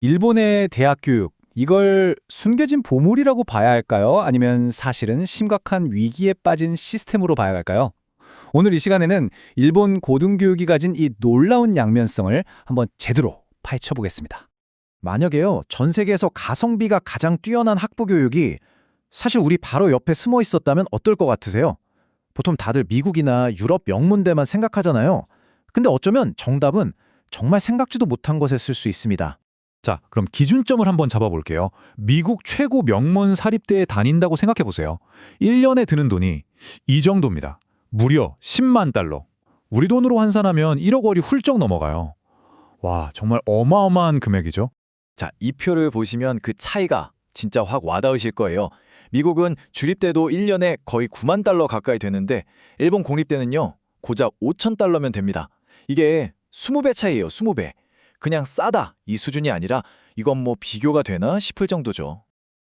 일본의 대학 교육, 이걸 숨겨진 보물이라고 봐야 할까요? 아니면 사실은 심각한 위기에 빠진 시스템으로 봐야 할까요? 오늘 이 시간에는 일본 고등교육이 가진 이 놀라운 양면성을 한번 제대로 파헤쳐 보겠습니다. 만약에요, 전 세계에서 가성비가 가장 뛰어난 학부 교육이 사실 우리 바로 옆에 숨어 있었다면 어떨 것 같으세요? 보통 다들 미국이나 유럽 명문대만 생각하잖아요. 근데 어쩌면 정답은 정말 생각지도 못한 것에 쓸 수 있습니다. 자, 그럼 기준점을 한번 잡아볼게요. 미국 최고 명문 사립대에 다닌다고 생각해보세요. 1년에 드는 돈이 이 정도입니다. 무려 10만 달러. 우리 돈으로 환산하면 1억 원이 훌쩍 넘어가요. 와, 정말 어마어마한 금액이죠. 자, 이 표를 보시면 그 차이가 진짜 확 와닿으실 거예요. 미국은 주립대도 1년에 거의 9만 달러 가까이 되는데 일본 공립대는요, 고작 5천 달러면 됩니다. 이게 20배 차이예요, 20배. 그냥 싸다 이 수준이 아니라 이건 뭐 비교가 되나 싶을 정도죠.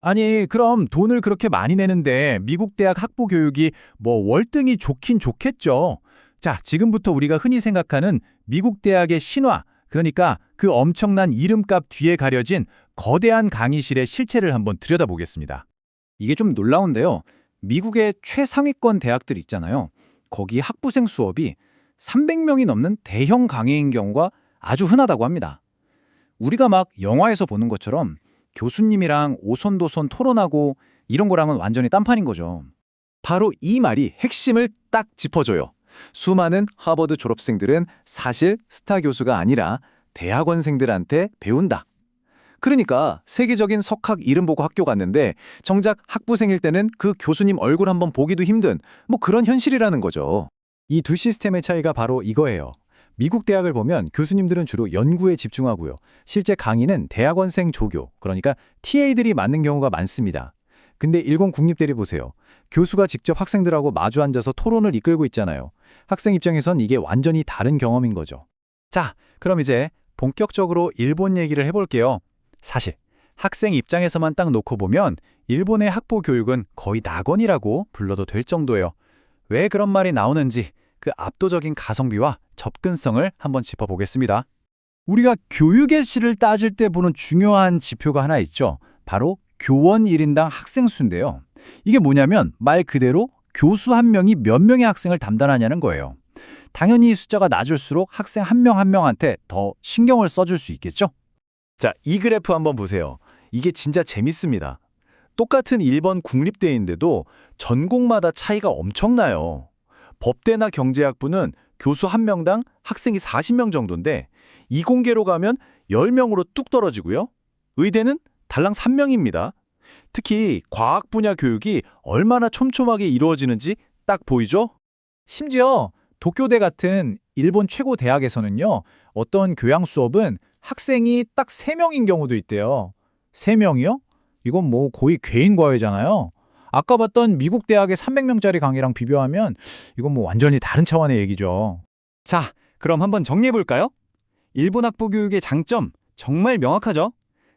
아니, 그럼 돈을 그렇게 많이 내는데 미국 대학 학부 교육이 뭐 월등히 좋긴 좋겠죠. 자, 지금부터 우리가 흔히 생각하는 미국 대학의 신화, 그러니까 그 엄청난 이름값 뒤에 가려진 거대한 강의실의 실체를 한번 들여다보겠습니다. 이게 좀 놀라운데요. 미국의 최상위권 대학들 있잖아요. 거기 학부생 수업이 300명이 넘는 대형 강의인 경우가 아주 흔하다고 합니다. 우리가 막 영화에서 보는 것처럼 교수님이랑 오손도손 토론하고 이런 거랑은 완전히 딴판인 거죠. 바로 이 말이 핵심을 딱 짚어줘요. 수많은 하버드 졸업생들은 사실 스타 교수가 아니라 대학원생들한테 배운다. 그러니까 세계적인 석학 이름 보고 학교 갔는데 정작 학부생일 때는 그 교수님 얼굴 한번 보기도 힘든 뭐 그런 현실이라는 거죠. 이 두 시스템의 차이가 바로 이거예요. 미국 대학을 보면 교수님들은 주로 연구에 집중하고요. 실제 강의는 대학원생 조교, 그러니까 TA들이 맡는 경우가 많습니다. 근데 일본 국립대를 보세요. 교수가 직접 학생들하고 마주 앉아서 토론을 이끌고 있잖아요. 학생 입장에선 이게 완전히 다른 경험인 거죠. 자, 그럼 이제 본격적으로 일본 얘기를 해볼게요. 사실 학생 입장에서만 딱 놓고 보면 일본의 학부 교육은 거의 낙원이라고 불러도 될 정도예요. 왜 그런 말이 나오는지 그 압도적인 가성비와 접근성을 한번 짚어보겠습니다. 우리가 교육의 실을 따질 때 보는 중요한 지표가 하나 있죠. 바로 교원 1인당 학생 수인데요. 이게 뭐냐면 말 그대로 교수 한 명이 몇 명의 학생을 담당하냐는 거예요. 당연히 이 숫자가 낮을수록 학생 한 명 한 명한테 더 신경을 써줄 수 있겠죠? 자, 이 그래프 한번 보세요. 이게 진짜 재밌습니다. 똑같은 일본 국립대인데도 전공마다 차이가 엄청나요. 법대나 경제학부는 교수 한 명당 학생이 40명 정도인데 이공계로 가면 10명으로 뚝 떨어지고요. 의대는 달랑 3명입니다. 특히 과학 분야 교육이 얼마나 촘촘하게 이루어지는지 딱 보이죠? 심지어 도쿄대 같은 일본 최고 대학에서는요. 어떤 교양 수업은 학생이 딱 3명인 경우도 있대요. 3명이요? 이건 뭐 거의 개인 과외잖아요. 아까 봤던 미국 대학의 300명짜리 강의랑 비교하면 이건 뭐 완전히 다른 차원의 얘기죠. 자, 그럼 한번 정리해볼까요? 일본 학부 교육의 장점 정말 명확하죠?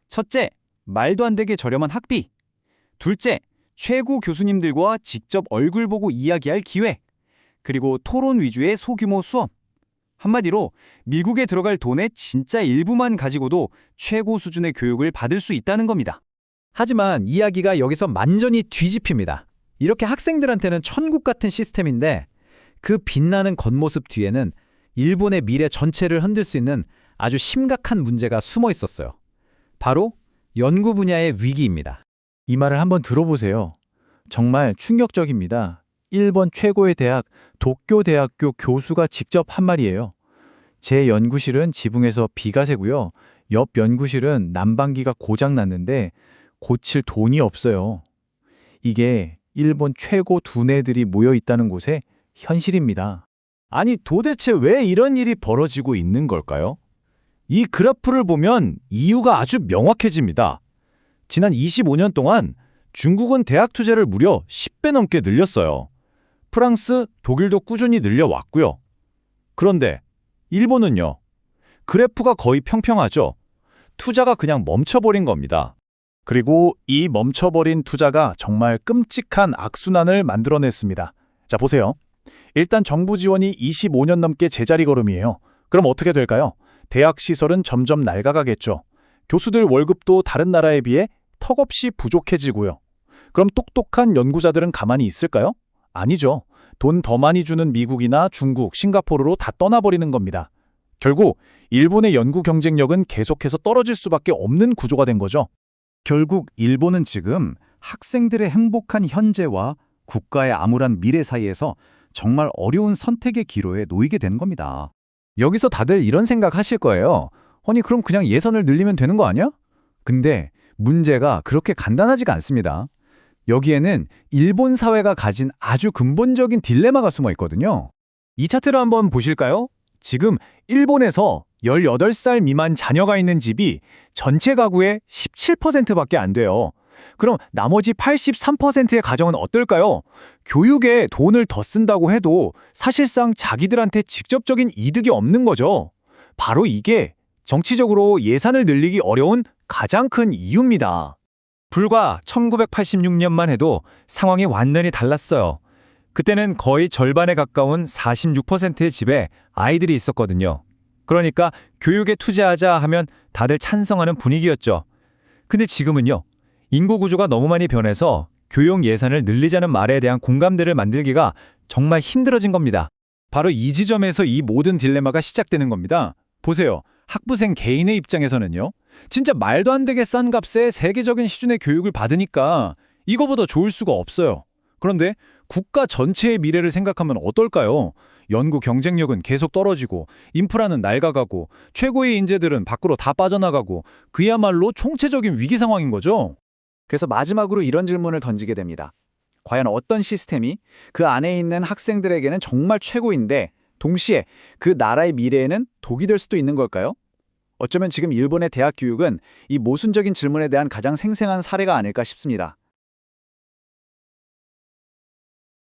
첫째, 말도 안 되게 저렴한 학비. 둘째, 최고 교수님들과 직접 얼굴 보고 이야기할 기회. 그리고 토론 위주의 소규모 수업. 한마디로 미국에 들어갈 돈의 진짜 일부만 가지고도 최고 수준의 교육을 받을 수 있다는 겁니다. 하지만 이야기가 여기서 완전히 뒤집힙니다. 이렇게 학생들한테는 천국 같은 시스템인데 그 빛나는 겉모습 뒤에는 일본의 미래 전체를 흔들 수 있는 아주 심각한 문제가 숨어 있었어요. 바로 연구 분야의 위기입니다. 이 말을 한번 들어보세요. 정말 충격적입니다. 일본 최고의 대학 도쿄대학교 교수가 직접 한 말이에요. 제 연구실은 지붕에서 비가 새고요. 옆 연구실은 난방기가 고장 났는데 고칠 돈이 없어요. 이게 일본 최고 두뇌들이 모여 있다는 곳의 현실입니다. 아니 도대체 왜 이런 일이 벌어지고 있는 걸까요? 이 그래프를 보면 이유가 아주 명확해집니다. 지난 25년 동안 중국은 대학 투자를 무려 10배 넘게 늘렸어요. 프랑스, 독일도 꾸준히 늘려왔고요. 그런데 일본은요? 그래프가 거의 평평하죠. 투자가 그냥 멈춰버린 겁니다. 그리고 이 멈춰버린 투자가 정말 끔찍한 악순환을 만들어냈습니다. 자, 보세요. 일단 정부 지원이 25년 넘게 제자리 걸음이에요. 그럼 어떻게 될까요? 대학 시설은 점점 낡아가겠죠. 교수들 월급도 다른 나라에 비해 턱없이 부족해지고요. 그럼 똑똑한 연구자들은 가만히 있을까요? 아니죠. 돈 더 많이 주는 미국이나 중국, 싱가포르로 다 떠나버리는 겁니다. 결국 일본의 연구 경쟁력은 계속해서 떨어질 수밖에 없는 구조가 된 거죠. 결국 일본은 지금 학생들의 행복한 현재와 국가의 암울한 미래 사이에서 정말 어려운 선택의 기로에 놓이게 된 겁니다. 여기서 다들 이런 생각 하실 거예요. 아니, 그럼 그냥 예산을 늘리면 되는 거 아니야? 근데 문제가 그렇게 간단하지가 않습니다. 여기에는 일본 사회가 가진 아주 근본적인 딜레마가 숨어 있거든요. 이 차트를 한번 보실까요? 지금 일본에서 18살 미만 자녀가 있는 집이 전체 가구의 17%밖에 안 돼요. 그럼 나머지 83%의 가정은 어떨까요? 교육에 돈을 더 쓴다고 해도 사실상 자기들한테 직접적인 이득이 없는 거죠. 바로 이게 정치적으로 예산을 늘리기 어려운 가장 큰 이유입니다. 불과 1986년만 해도 상황이 완전히 달랐어요. 그때는 거의 절반에 가까운 46%의 집에 아이들이 있었거든요. 그러니까 교육에 투자하자 하면 다들 찬성하는 분위기였죠. 근데 지금은요. 인구 구조가 너무 많이 변해서 교육 예산을 늘리자는 말에 대한 공감대를 만들기가 정말 힘들어진 겁니다. 바로 이 지점에서 이 모든 딜레마가 시작되는 겁니다. 보세요. 학부생 개인의 입장에서는요. 진짜 말도 안 되게 싼 값에 세계적인 수준의 교육을 받으니까 이거보다 좋을 수가 없어요. 그런데 국가 전체의 미래를 생각하면 어떨까요? 연구 경쟁력은 계속 떨어지고 인프라는 낡아가고 최고의 인재들은 밖으로 다 빠져나가고 그야말로 총체적인 위기 상황인 거죠. 그래서 마지막으로 이런 질문을 던지게 됩니다. 과연 어떤 시스템이 그 안에 있는 학생들에게는 정말 최고인데 동시에 그 나라의 미래에는 독이 될 수도 있는 걸까요? 어쩌면 지금 일본의 대학 교육은 이 모순적인 질문에 대한 가장 생생한 사례가 아닐까 싶습니다.